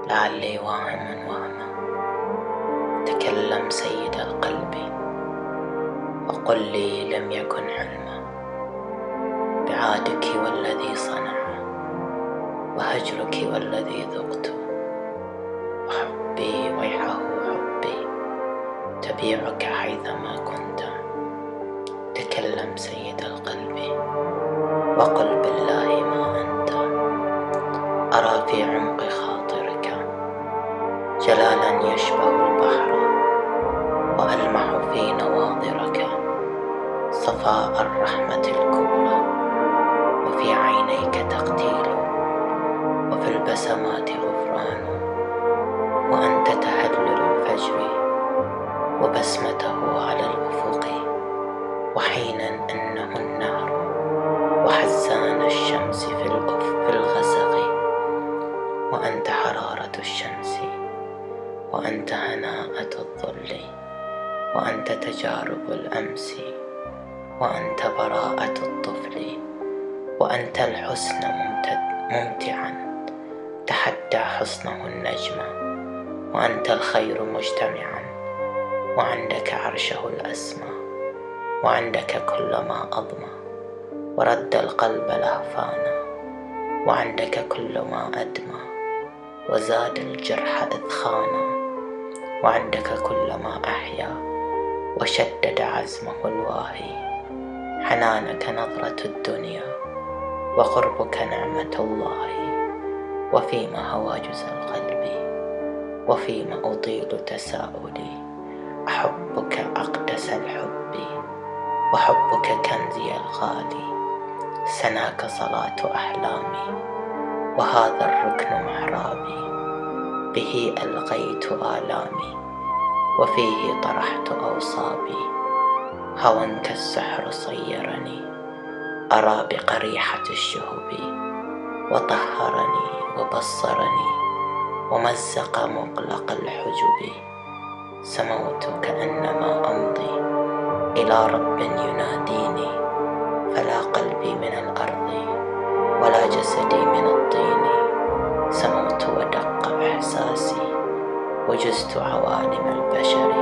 لعلي واهم وهما. تكلم سيد القلب وقل لي لم يكن حلما، بعادك والذي صنع، وهجرك والذي ذقت، وحبي ويحه حبي تبيعك حيثما كنت. تكلم سيد القلب وقل بالله ما أنت. أرى في عمق خاطرك جلالا يشبه البحر، وألمح في نواظرك صفاء الرحمة الكبرى، وفي عينيك تقتيل، وفي البسمات غفران، وأنت تهلل الفجر وبسمته على الأفق، وحينا أنه النهر وحزان الشمس في الغسق. وأنت حرارة الشمس، وأنت هناءة الظل، وأنت تجارب الأمس، وأنت براءة الطفل، وأنت الحسن ممتعا تحدى حسنه النجم، وأنت الخير مجتمعا، وعندك عرشه الأسمى، وعندك كل ما أضمى ورد القلب لهفانا، وعندك كل ما أدمى وزاد الجرح إذخانا، وعندك كل ما أحيا وشدد عزمه الواهي. حنانك نظرة الدنيا، وقربك نعمة الله، وفيما هواجس القلب، وفيما أطيل تساؤلي. أحبك أقدس الحب، وحبك كنزي الغالي، سناك صلاة أحلامي، وهذا الركن محرابي، به ألقيت آلامي، وفيه طرحت أوصابي. هوى كالسحر صيرني، أرى بقريحة الشهب، وطهرني وبصرني ومزق مغلق الحجب. سموت كأنما أمضي إلى رب يناديني، فلا قلبي من الأرض ولا جسدي من الطين. سموت ودق إحساسي وجزت عوالم البشر،